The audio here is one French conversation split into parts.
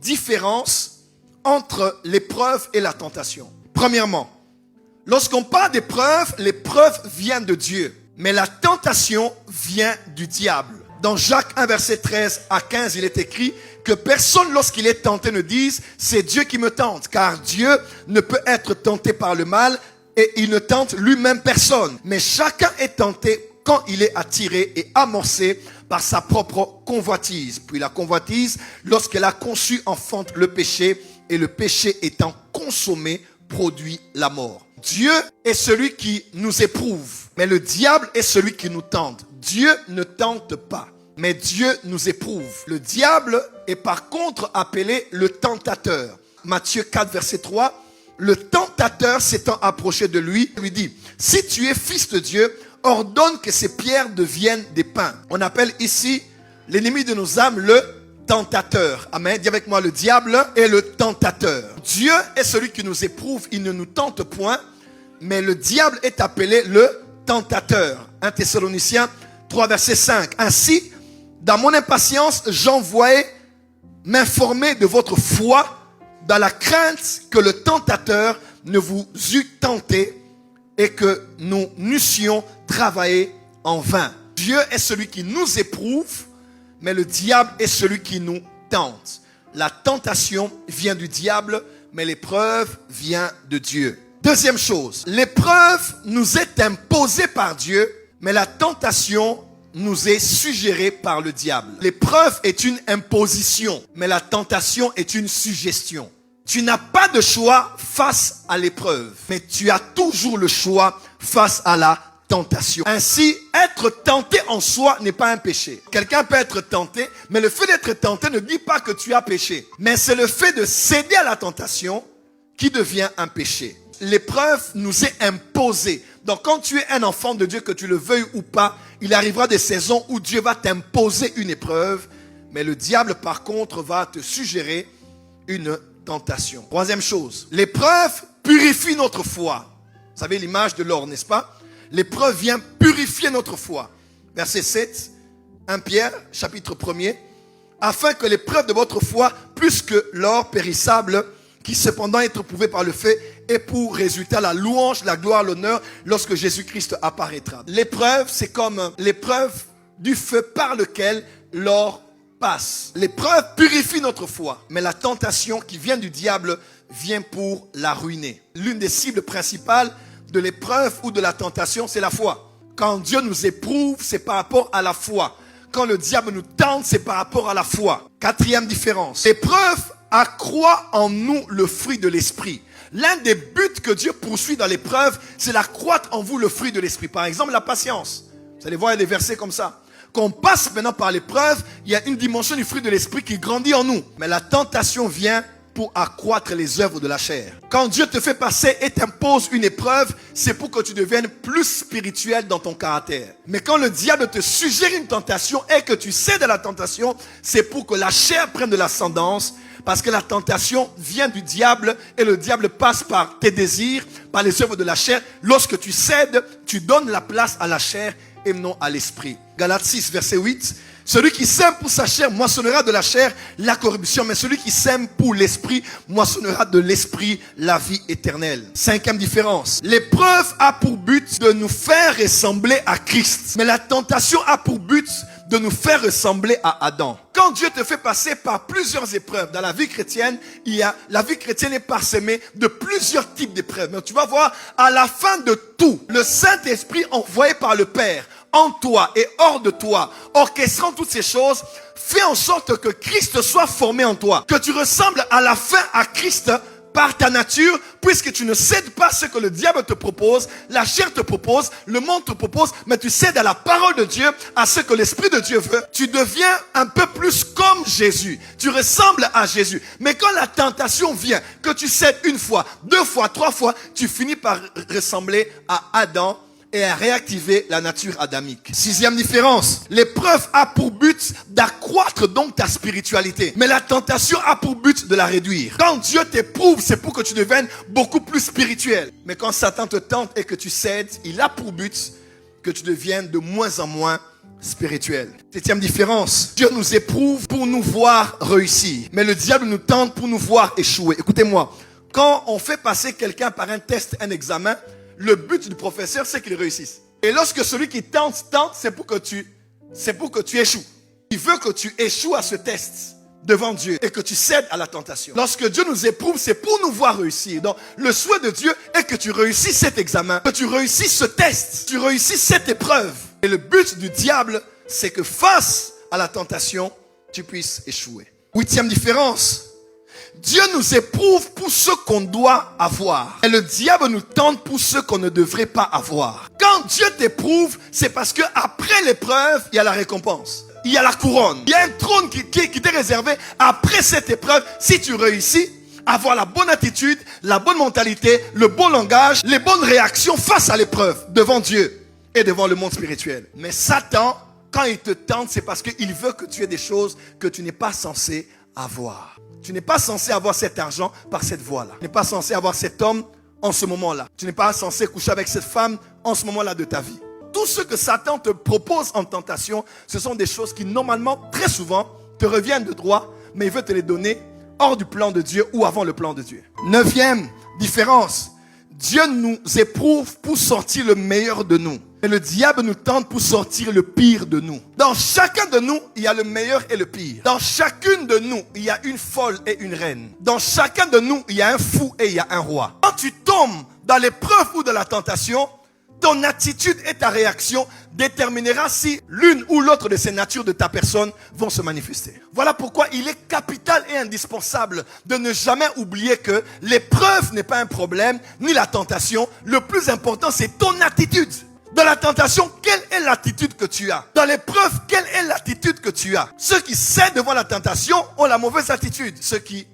différence entre l'épreuve et la tentation. Premièrement, lorsqu'on parle d'épreuve, l'épreuve vient de Dieu, mais la tentation vient du diable. Dans Jacques 1, verset 13 à 15, il est écrit que personne, lorsqu'il est tenté, ne dise « c'est Dieu qui me tente », car Dieu ne peut être tenté par le mal et il ne tente lui-même personne. Mais chacun est tenté quand il est attiré et amorcé par sa propre convoitise. Puis la convoitise, lorsqu'elle a conçu, enfante le péché, et le péché étant consommé, produit la mort. Dieu est celui qui nous éprouve, mais le diable est celui qui nous tente. Dieu ne tente pas, mais Dieu nous éprouve. Le diable est par contre appelé le tentateur. Matthieu 4, verset 3, le tentateur s'étant approché de lui, lui dit, « Si tu es fils de Dieu, ordonne que ces pierres deviennent des pains. » On appelle ici l'ennemi de nos âmes le tentateur. Amen. Dis avec moi, le diable est le tentateur. Dieu est celui qui nous éprouve, il ne nous tente point, mais le diable est appelé le tentateur. 1 Thessaloniciens 3, verset 5. Ainsi, dans mon impatience, j'envoyais m'informer de votre foi dans la crainte que le tentateur ne vous eût tenté et que nous n'eussions travaillé en vain. Dieu est celui qui nous éprouve, mais le diable est celui qui nous tente. La tentation vient du diable, mais l'épreuve vient de Dieu. Deuxième chose, l'épreuve nous est imposée par Dieu, mais la tentation nous est suggérée par le diable. L'épreuve est une imposition, mais la tentation est une suggestion. Tu n'as pas de choix face à l'épreuve, mais tu as toujours le choix face à la tentation. Ainsi, être tenté en soi n'est pas un péché. Quelqu'un peut être tenté, mais le fait d'être tenté ne dit pas que tu as péché. Mais c'est le fait de céder à la tentation qui devient un péché. L'épreuve nous est imposée. Donc quand tu es un enfant de Dieu, que tu le veuilles ou pas, il arrivera des saisons où Dieu va t'imposer une épreuve, mais le diable par contre va te suggérer une tentation. Troisième chose, l'épreuve purifie notre foi. Vous savez l'image de l'or, n'est-ce pas? L'épreuve vient purifier notre foi. Verset 7, 1 Pierre, chapitre 1er. Afin que l'épreuve de votre foi, plus que l'or périssable, qui cependant est éprouvé par le feu, ait pour résultat la louange, la gloire, l'honneur, lorsque Jésus-Christ apparaîtra. L'épreuve, c'est comme l'épreuve du feu par lequel l'or passe. L'épreuve purifie notre foi, mais la tentation qui vient du diable vient pour la ruiner. L'une des cibles principales de l'épreuve ou de la tentation, c'est la foi. Quand Dieu nous éprouve, c'est par rapport à la foi. Quand le diable nous tente, c'est par rapport à la foi. Quatrième différence. L'épreuve accroît en nous le fruit de l'esprit. L'un des buts que Dieu poursuit dans l'épreuve, c'est d'accroître en vous le fruit de l'esprit. Par exemple, la patience. Vous allez voir, il y a des versets comme ça. Quand on passe maintenant par l'épreuve, il y a une dimension du fruit de l'esprit qui grandit en nous. Mais la tentation vient pour accroître les œuvres de la chair. Quand Dieu te fait passer et t'impose une épreuve, c'est pour que tu deviennes plus spirituel dans ton caractère. Mais quand le diable te suggère une tentation et que tu cèdes à la tentation, c'est pour que la chair prenne de l'ascendance, parce que la tentation vient du diable et le diable passe par tes désirs, par les œuvres de la chair. Lorsque tu cèdes, tu donnes la place à la chair et non à l'esprit. Galates 6, verset 8. Celui qui sème pour sa chair moissonnera de la chair la corruption, mais celui qui sème pour l'esprit moissonnera de l'esprit la vie éternelle. Cinquième différence. L'épreuve a pour but de nous faire ressembler à Christ, mais la tentation a pour but de nous faire ressembler à Adam. Quand Dieu te fait passer par plusieurs épreuves dans la vie chrétienne, la vie chrétienne est parsemée de plusieurs types d'épreuves. Mais tu vas voir, à la fin de tout, le Saint-Esprit envoyé par le Père, en toi et hors de toi, orchestrant toutes ces choses, fait en sorte que Christ soit formé en toi. Que tu ressembles à la fin à Christ par ta nature, puisque tu ne cèdes pas ce que le diable te propose, la chair te propose, le monde te propose, mais tu cèdes à la parole de Dieu, à ce que l'Esprit de Dieu veut. Tu deviens un peu plus comme Jésus. Tu ressembles à Jésus. Mais quand la tentation vient, que tu cèdes une fois, deux fois, trois fois, tu finis par ressembler à Adam et à réactiver la nature adamique. Sixième différence. L'épreuve a pour but d'accroître donc ta spiritualité. Mais la tentation a pour but de la réduire. Quand Dieu t'éprouve, c'est pour que tu deviennes beaucoup plus spirituel. Mais quand Satan te tente et que tu cèdes, il a pour but que tu deviennes de moins en moins spirituel. Septième différence, Dieu nous éprouve pour nous voir réussir, mais le diable nous tente pour nous voir échouer. Écoutez-moi, quand on fait passer quelqu'un par un test, un examen, le but du professeur, c'est qu'il réussisse. Et lorsque celui qui tente, c'est pour que tu échoues. Il veut que tu échoues à ce test devant Dieu et que tu cèdes à la tentation. Lorsque Dieu nous éprouve, c'est pour nous voir réussir. Donc, le souhait de Dieu est que tu réussisses cet examen, que tu réussisses ce test, que tu réussisses cette épreuve. Et le but du diable, c'est que face à la tentation, tu puisses échouer. Huitième différence. Dieu nous éprouve pour ce qu'on doit avoir. Et le diable nous tente pour ce qu'on ne devrait pas avoir. Quand Dieu t'éprouve, c'est parce que après l'épreuve, il y a la récompense. Il y a la couronne. Il y a un trône qui t'est réservé après cette épreuve. Si tu réussis à avoir la bonne attitude, la bonne mentalité, le bon langage, les bonnes réactions face à l'épreuve devant Dieu et devant le monde spirituel. Mais Satan, quand il te tente, c'est parce qu'il veut que tu aies des choses que tu n'es pas censé avoir. Tu n'es pas censé avoir cet argent par cette voie-là. Tu n'es pas censé avoir cet homme en ce moment-là. Tu n'es pas censé coucher avec cette femme en ce moment-là de ta vie. Tout ce que Satan te propose en tentation, ce sont des choses qui normalement, très souvent, te reviennent de droit, mais il veut te les donner hors du plan de Dieu ou avant le plan de Dieu. Neuvième différence, Dieu nous éprouve pour sortir le meilleur de nous. Et le diable nous tente pour sortir le pire de nous. Dans chacun de nous, il y a le meilleur et le pire. Dans chacune de nous, il y a une folle et une reine. Dans chacun de nous, il y a un fou et il y a un roi. Quand tu tombes dans l'épreuve ou dans la tentation, ton attitude et ta réaction déterminera si l'une ou l'autre de ces natures de ta personne vont se manifester. Voilà pourquoi il est capital et indispensable de ne jamais oublier que l'épreuve n'est pas un problème, ni la tentation. Le plus important, c'est ton attitude. Dans la tentation, quelle est l'attitude que tu as? Dans l'épreuve, quelle est l'attitude que tu as? Ceux qui cèdent devant la tentation ont la mauvaise attitude. Ceux qui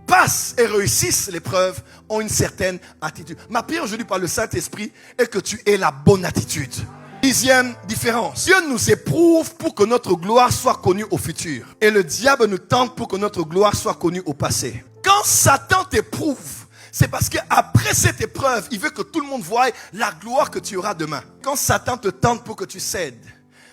passent et réussissent l'épreuve ont une certaine attitude. Ma prière aujourd'hui par le Saint-Esprit est que tu aies la bonne attitude. Dixième différence. Dieu nous éprouve pour que notre gloire soit connue au futur. Et le diable nous tente pour que notre gloire soit connue au passé. Quand Satan t'éprouve, c'est parce qu'après cette épreuve, il veut que tout le monde voie la gloire que tu auras demain. Quand Satan te tente pour que tu cèdes,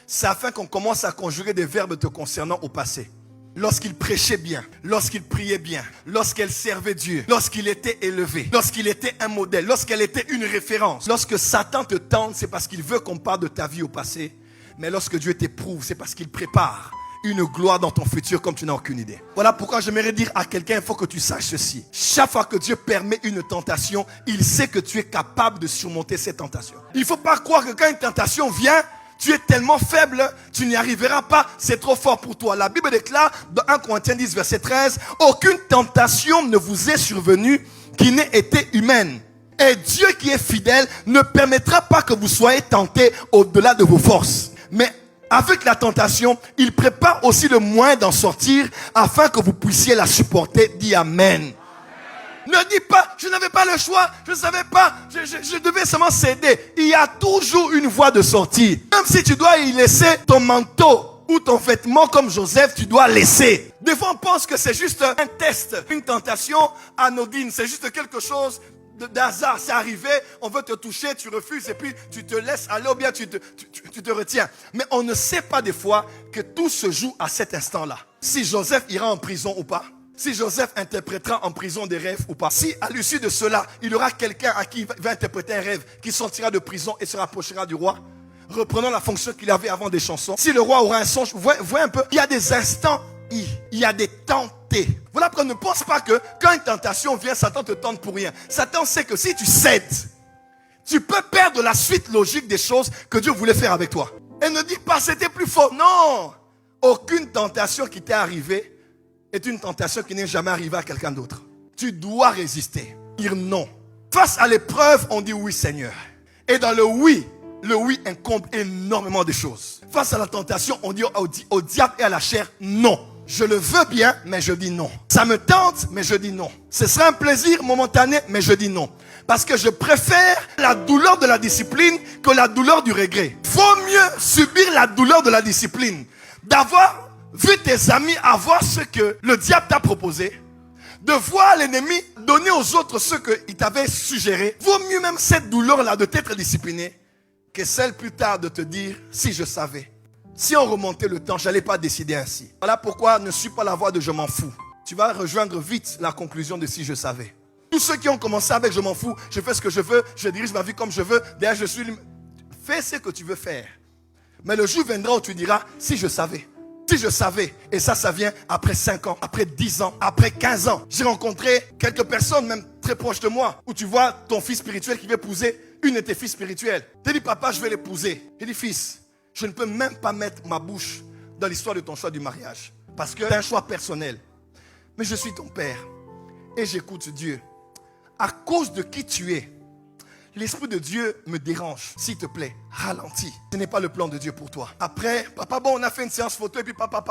c'est afin qu'on commence à conjuguer des verbes te concernant au passé. Lorsqu'il prêchait bien, lorsqu'il priait bien, lorsqu'elle servait Dieu, lorsqu'il était élevé, lorsqu'il était un modèle, lorsqu'elle était une référence. Lorsque Satan te tente, c'est parce qu'il veut qu'on parle de ta vie au passé. Mais lorsque Dieu t'éprouve, c'est parce qu'il prépare une gloire dans ton futur comme tu n'as aucune idée. Voilà pourquoi j'aimerais dire à quelqu'un, il faut que tu saches ceci. Chaque fois que Dieu permet une tentation, il sait que tu es capable de surmonter cette tentation. Il ne faut pas croire que quand une tentation vient, tu es tellement faible, tu n'y arriveras pas, c'est trop fort pour toi. La Bible déclare dans 1 Corinthiens 10, verset 13, « Aucune tentation ne vous est survenue qui n'ait été humaine. Et Dieu qui est fidèle ne permettra pas que vous soyez tentés au-delà de vos forces. Mais avec la tentation, il prépare aussi le moyen d'en sortir afin que vous puissiez la supporter. » Dis Amen. Ne dis pas, je n'avais pas le choix, je ne savais pas, je devais seulement céder. Il y a toujours une voie de sortie. Même si tu dois y laisser ton manteau ou ton vêtement comme Joseph, tu dois laisser. Des fois, on pense que c'est juste un test, une tentation anodine. C'est juste quelque chose d'hasard. C'est arrivé, on veut te toucher, tu refuses et puis tu te laisses aller ou bien tu te retiens. Mais on ne sait pas des fois que tout se joue à cet instant-là. Si Joseph ira en prison ou pas. Si Joseph interprétera en prison des rêves ou pas. Si à l'issue de cela, il y aura quelqu'un à qui il va interpréter un rêve, qui sortira de prison et se rapprochera du roi, reprenant la fonction qu'il avait avant des chansons. Si le roi aura un songe, voyez un peu, il y a des instants, il y a des tentés. Voilà pourquoi ne pense pas que quand une tentation vient, Satan te tente pour rien. Satan sait que si tu cèdes, tu peux perdre la suite logique des choses que Dieu voulait faire avec toi. Et ne dis pas c'était plus fort. Non, aucune tentation qui t'est arrivée est une tentation qui n'est jamais arrivée à quelqu'un d'autre. Tu dois résister, dire non. Face à l'épreuve, on dit oui Seigneur. Et dans le oui incombe énormément de choses. Face à la tentation, on dit au diable et à la chair non. Je le veux bien, mais je dis non. Ça me tente, mais je dis non. Ce sera un plaisir momentané, mais je dis non. Parce que je préfère la douleur de la discipline que la douleur du regret. Vaut mieux subir la douleur de la discipline, d'avoir vu tes amis avoir ce que le diable t'a proposé, de voir l'ennemi donner aux autres ce qu'il t'avait suggéré. Vaut mieux même cette douleur-là de t'être discipliné que celle plus tard de te dire, si je savais, Si on remontait le temps, je n'allais pas décider ainsi. Voilà pourquoi ne suis pas la voix de je m'en fous. Tu vas rejoindre vite la conclusion de si je savais. Tous ceux qui ont commencé avec je m'en fous, je fais ce que je veux, je dirige ma vie comme je veux, derrière je suis... Fais ce que tu veux faire. Mais le jour viendra où tu diras, si je savais. Si je savais. Et ça vient après 5 ans, après 10 ans, après 15 ans. J'ai rencontré quelques personnes, même très proches de moi, où tu vois ton fils spirituel qui veut épouser une de tes filles spirituelles. Tu dis, papa, je vais l'épouser. Il dit, fils, je ne peux même pas mettre ma bouche dans l'histoire de ton choix du mariage. Parce que c'est un choix personnel. Mais je suis ton père. Et j'écoute Dieu. À cause de qui tu es, l'Esprit de Dieu me dérange. S'il te plaît, ralentis. Ce n'est pas le plan de Dieu pour toi. Après, papa, bon, on a fait une séance photo et puis papa.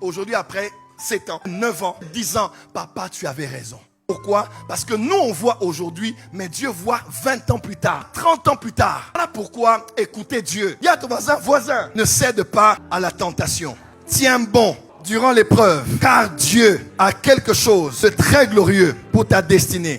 Aujourd'hui, après 7 ans, 9 ans, 10 ans, papa, tu avais raison. Pourquoi? Parce que nous, on voit aujourd'hui, mais Dieu voit 20 ans plus tard, 30 ans plus tard. Voilà pourquoi, écoutez Dieu. Dis à ton voisin, ne cède pas à la tentation. Tiens bon durant l'épreuve, car Dieu a quelque chose de très glorieux pour ta destinée.